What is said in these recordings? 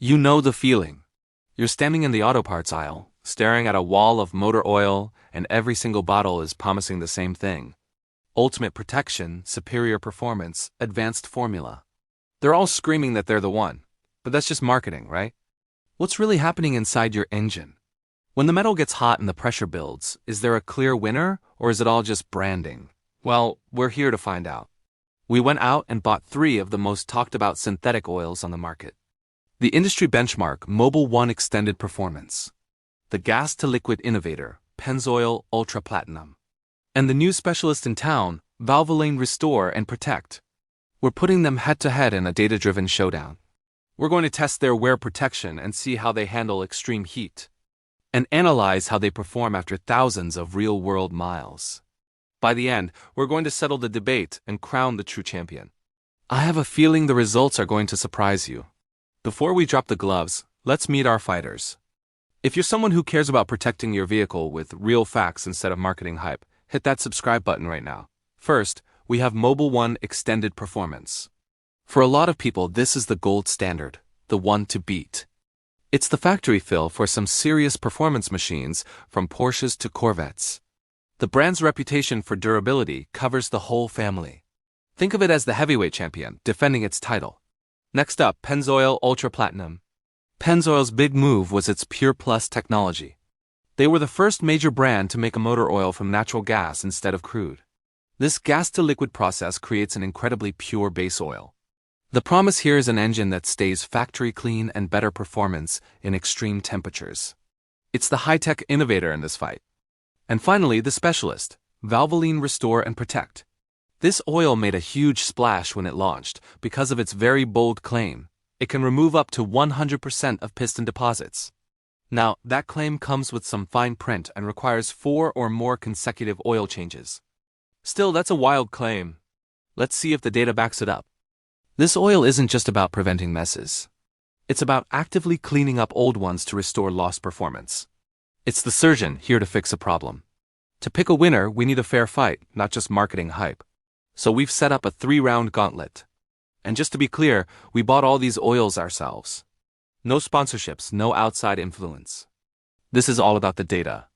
You know the feeling. You're standing in the auto parts aisle, staring at a wall of motor oil, and every single bottle is promising the same thing. Ultimate protection, superior performance, advanced formula. They're all screaming that they're the one. But that's just marketing, right? What's really happening inside your engine? When the metal gets hot and the pressure builds, is there a clear winner, or is it all just branding? Well, we're here to find out. We went out and bought 3 of the most talked about synthetic oils on the market. The industry benchmark Mobil 1 Extended Performance, the gas-to-liquid innovator Pennzoil Ultra Platinum, and the new specialist in town, Valvoline Restore and Protect. We're putting them head-to-head in a data-driven showdown. We're going to test their wear protection and see how they handle extreme heat, and analyze how they perform after thousands of real-world miles. By the end, we're going to settle the debate and crown the true champion. I have a feeling the results are going to surprise you. Before we drop the gloves, let's meet our fighters. If you're someone who cares about protecting your vehicle with real facts instead of marketing hype, hit that subscribe button right now. First, we have Mobil 1 Extended Performance. For a lot of people, this is the gold standard, the one to beat. It's the factory fill for some serious performance machines, from Porsches to Corvettes. The brand's reputation for durability covers the whole family. Think of it as the heavyweight champion defending its title. Next up, Pennzoil Ultra Platinum. Pennzoil's big move was its Pure Plus technology. They were the first major brand to make a motor oil from natural gas instead of crude. This gas-to-liquid process creates an incredibly pure base oil. The promise here is an engine that stays factory clean and better performance in extreme temperatures. It's the high-tech innovator in this fight. And finally, the specialist, Valvoline Restore and Protect. This oil made a huge splash when it launched because of its very bold claim. It can remove up to 100% of piston deposits. Now, that claim comes with some fine print and requires 4 or more consecutive oil changes. Still, that's a wild claim. Let's see if the data backs it up. This oil isn't just about preventing messes. It's about actively cleaning up old ones to restore lost performance. It's the surgeon here to fix a problem. To pick a winner, we need a fair fight, not just marketing hype. So we've set up a 3-round gauntlet. And just to be clear, we bought all these oils ourselves. No sponsorships, no outside influence. This is all about the data.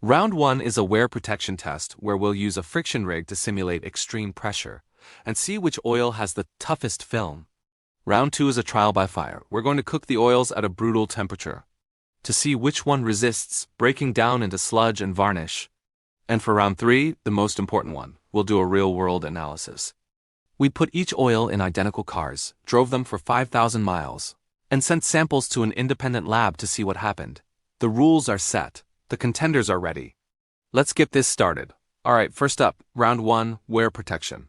Round 1 is a wear protection test where we'll use a friction rig to simulate extreme pressure and see which oil has the toughest film. Round 2 is a trial by fire. We're going to cook the oils at a brutal temperature to see which one resists breaking down into sludge and varnish. And for round 3, the most important one, we'll do a real-world analysis. We put each oil in identical cars, drove them for 5,000 miles, and sent samples to an independent lab to see what happened. The rules are set. The contenders are ready. Let's get this started. Alright, first up, round 1, wear protection.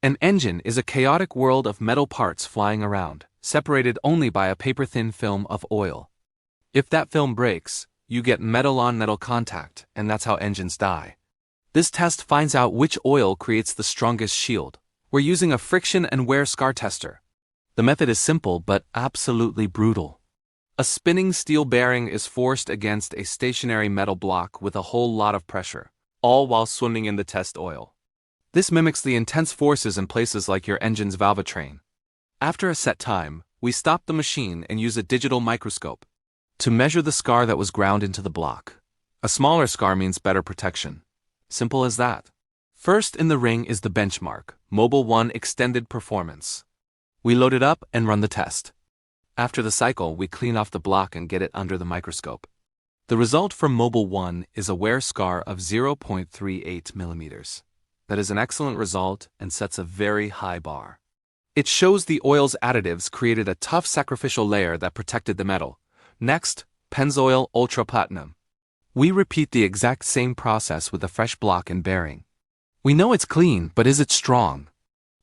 An engine is a chaotic world of metal parts flying around, separated only by a paper-thin film of oil. If that film breaks, you get metal-on-metal contact, and that's how engines die. This test finds out which oil creates the strongest shield. We're using a friction and wear scar tester. The method is simple but absolutely brutal. A spinning steel bearing is forced against a stationary metal block with a whole lot of pressure, all while swimming in the test oil. This mimics the intense forces in places like your engine's valvetrain. After a set time, we stop the machine and use a digital microscope to measure the scar that was ground into the block. A smaller scar means better protection. Simple as that. First in the ring is the benchmark, Mobil 1 Extended Performance. We load it up and run the test. After the cycle, we clean off the block and get it under the microscope. The result for Mobil 1 is a wear scar of 0.38 millimeters. That is an excellent result and sets a very high bar. It shows the oil's additives created a tough sacrificial layer that protected the metal. Next, Pennzoil Ultra Platinum. We repeat the exact same process with a fresh block and bearing. We know it's clean, but is it strong?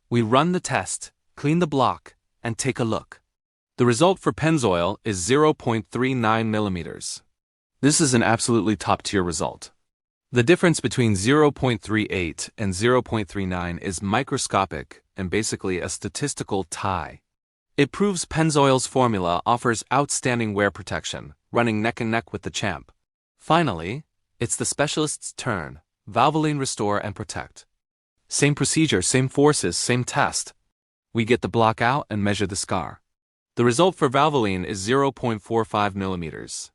We run the test, clean the block, and take a look. The result for Pennzoil is 0.39 millimeters. This is an absolutely top-tier result. The difference between 0.38 and 0.39 is microscopic and basically a statistical tie. It proves Pennzoil's formula offers outstanding wear protection, running neck and neck with the champ. Finally, it's the specialist's turn, Valvoline Restore and Protect. Same procedure, same forces, same test. We get the block out and measure the scar. The result for Valvoline is 0.45 millimeters.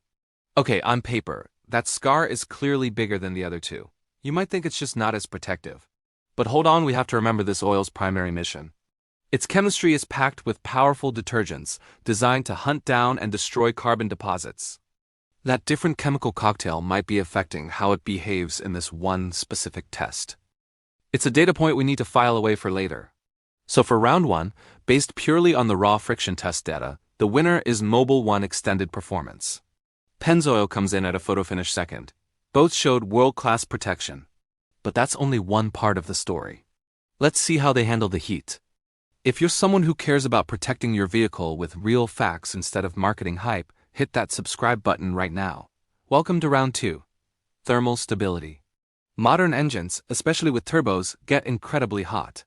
Okay, on paper, that scar is clearly bigger than the other two. You might think it's just not as protective. But hold on, we have to remember this oil's primary mission. Its chemistry is packed with powerful detergents designed to hunt down and destroy carbon deposits. That different chemical cocktail might be affecting how it behaves in this one specific test. It's a data point we need to file away for later. So for round 1, based purely on the raw friction test data, the winner is Mobil 1 Extended Performance. Pennzoil comes in at a photo finish second. Both showed world-class protection. But that's only one part of the story. Let's see how they handle the heat. If you're someone who cares about protecting your vehicle with real facts instead of marketing hype, hit that subscribe button right now. Welcome to round 2. Thermal stability. Modern engines, especially with turbos, get incredibly hot.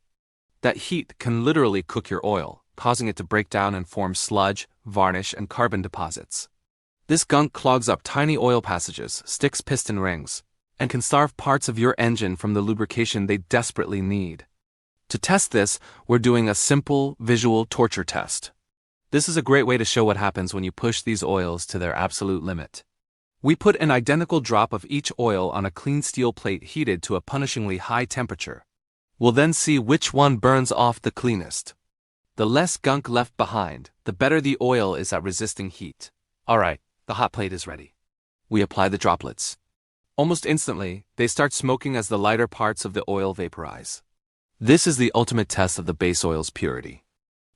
That heat can literally cook your oil, causing it to break down and form sludge, varnish, and carbon deposits. This gunk clogs up tiny oil passages, sticks piston rings, and can starve parts of your engine from the lubrication they desperately need. To test this, we're doing a simple visual torture test. This is a great way to show what happens when you push these oils to their absolute limit. We put an identical drop of each oil on a clean steel plate heated to a punishingly high temperature. We'll then see which one burns off the cleanest. The less gunk left behind, the better the oil is at resisting heat. Alright, the hot plate is ready. We apply the droplets. Almost instantly, they start smoking as the lighter parts of the oil vaporize. This is the ultimate test of the base oil's purity.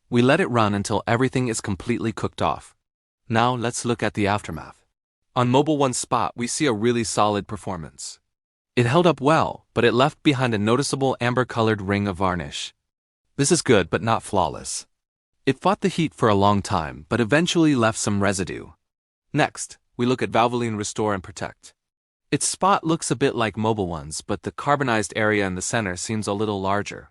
We let it run until everything is completely cooked off. Now let's look at the aftermath. On Mobil 1's spot, we see a really solid performance. It held up well, but it left behind a noticeable amber-colored ring of varnish. This is good, but not flawless. It fought the heat for a long time, but eventually left some residue. Next, we look at Valvoline Restore and Protect. Its spot looks a bit like Mobil 1's, but the carbonized area in the center seems a little larger.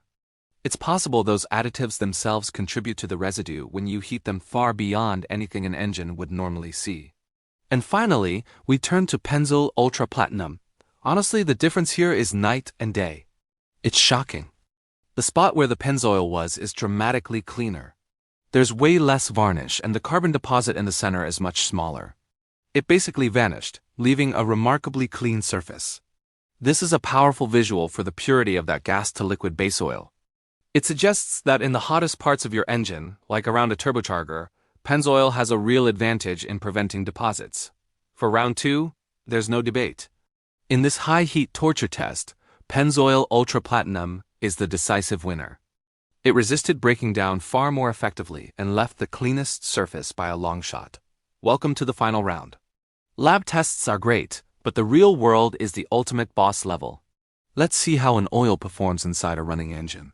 It's possible those additives themselves contribute to the residue when you heat them far beyond anything an engine would normally see. And finally, we turn to Pennzoil Ultra Platinum. Honestly, the difference here is night and day. It's shocking. The spot where the Pennzoil was is dramatically cleaner. There's way less varnish and the carbon deposit in the center is much smaller. It basically vanished, leaving a remarkably clean surface. This is a powerful visual for the purity of that gas-to-liquid base oil. It suggests that in the hottest parts of your engine, like around a turbocharger, Pennzoil has a real advantage in preventing deposits. For round 2, there's no debate. In this high-heat torture test, Pennzoil Ultra Platinum is the decisive winner. It resisted breaking down far more effectively and left the cleanest surface by a long shot. Welcome to the final round. Lab tests are great, but the real world is the ultimate boss level. Let's see how an oil performs inside a running engine.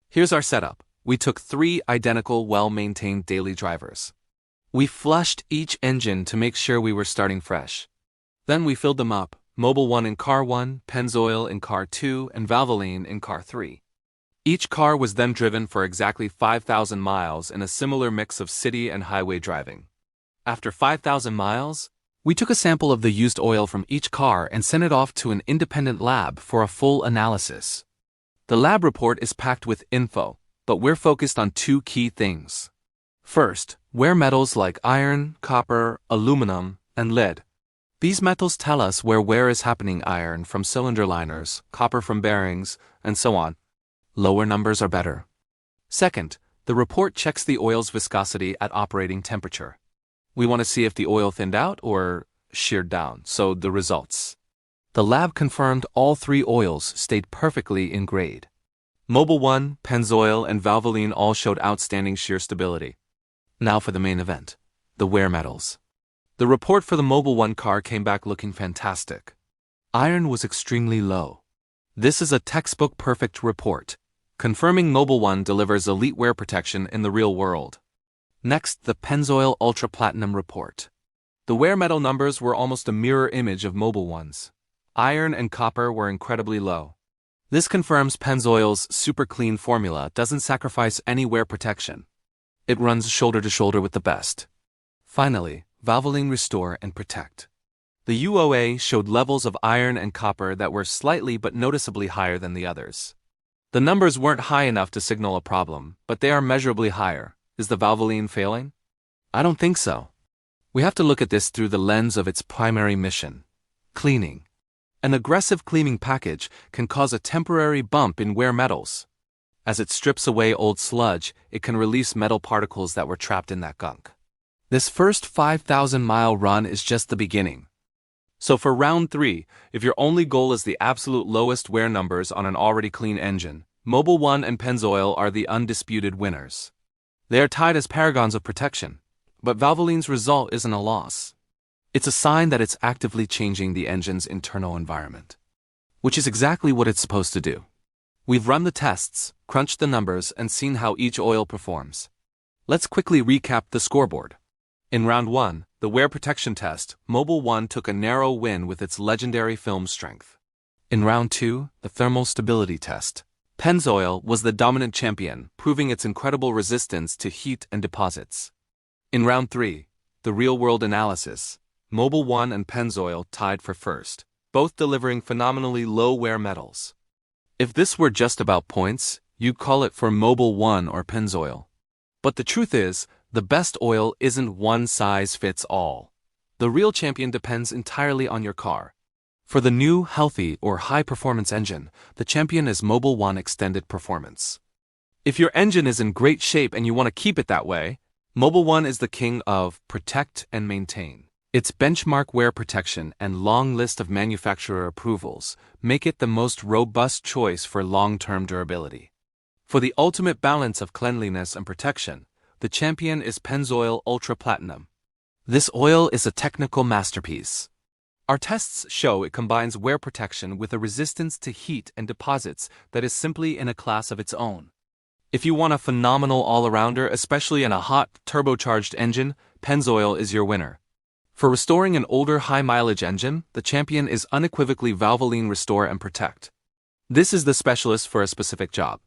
Here's our setup. We took 3 identical, well-maintained daily drivers. We flushed each engine to make sure we were starting fresh. Then we filled them up, Mobil 1 in car 1, Pennzoil in car 2, and Valvoline in car 3. Each car was then driven for exactly 5,000 miles in a similar mix of city and highway driving. After 5,000 miles, we took a sample of the used oil from each car and sent it off to an independent lab for a full analysis. The lab report is packed with info, but we're focused on 2 key things. First, wear metals like iron, copper, aluminum, and lead. These metals tell us where wear is happening: iron from cylinder liners, copper from bearings, and so on. Lower numbers are better. Second, the report checks the oil's viscosity at operating temperature. We want to see if the oil thinned out or sheared down, so the results. The lab confirmed all 3 oils stayed perfectly in grade. Mobil 1, Pennzoil, and Valvoline all showed outstanding shear stability. Now for the main event, the wear metals. The report for the Mobil 1 car came back looking fantastic. Iron was extremely low. This is a textbook perfect report, confirming Mobil 1 delivers elite wear protection in the real world. Next, the Pennzoil Ultra Platinum report. The wear metal numbers were almost a mirror image of Mobil 1's. Iron and copper were incredibly low. This confirms Pennzoil's super clean formula doesn't sacrifice any wear protection. It runs shoulder to shoulder with the best. Finally, Valvoline Restore and Protect. The UOA showed levels of iron and copper that were slightly but noticeably higher than the others. The numbers weren't high enough to signal a problem, but they are measurably higher. Is the Valvoline failing? I don't think so. We have to look at this through the lens of its primary mission: cleaning. An aggressive cleaning package can cause a temporary bump in wear metals. As it strips away old sludge, it can release metal particles that were trapped in that gunk. This first 5,000-mile run is just the beginning. So for round 3, if your only goal is the absolute lowest wear numbers on an already clean engine, Mobil 1 and Pennzoil are the undisputed winners. They are tied as paragons of protection, but Valvoline's result isn't a loss. It's a sign that it's actively changing the engine's internal environment, which is exactly what it's supposed to do. We've run the tests, crunched the numbers, and seen how each oil performs. Let's quickly recap the scoreboard. In round 1, the wear protection test, Mobil 1 took a narrow win with its legendary film strength. In round 2, the thermal stability test, Pennzoil was the dominant champion, proving its incredible resistance to heat and deposits. In round 3, the real-world analysis, Mobil 1 and Pennzoil tied for first, both delivering phenomenally low wear metals. If this were just about points, you'd call it for Mobil 1 or Pennzoil. But the truth is, the best oil isn't one size fits all. The real champion depends entirely on your car. For the new, healthy, or high-performance engine, the champion is Mobil 1 Extended Performance. If your engine is in great shape and you want to keep it that way, Mobil 1 is the king of protect and maintain. Its benchmark wear protection and long list of manufacturer approvals make it the most robust choice for long-term durability. For the ultimate balance of cleanliness and protection, the champion is Pennzoil Ultra Platinum. This oil is a technical masterpiece. Our tests show it combines wear protection with a resistance to heat and deposits that is simply in a class of its own. If you want a phenomenal all-arounder, especially in a hot, turbocharged engine, Pennzoil is your winner. For restoring an older high-mileage engine, the champion is unequivocally Valvoline Restore and Protect. This is the specialist for a specific job.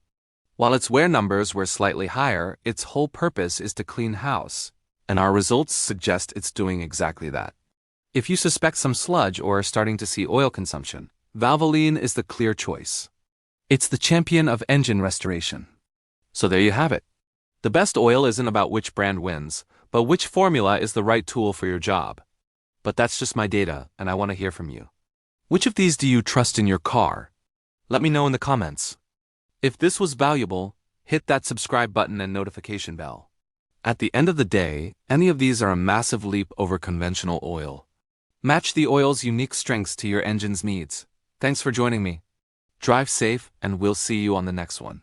While its wear numbers were slightly higher, its whole purpose is to clean house, and our results suggest it's doing exactly that. If you suspect some sludge or are starting to see oil consumption, Valvoline is the clear choice. It's the champion of engine restoration. So there you have it. The best oil isn't about which brand wins, but which formula is the right tool for your job. But that's just my data, and I want to hear from you. Which of these do you trust in your car? Let me know in the comments. If this was valuable, hit that subscribe button and notification bell. At the end of the day, any of these are a massive leap over conventional oil. Match the oil's unique strengths to your engine's needs. Thanks for joining me. Drive safe, and we'll see you on the next one.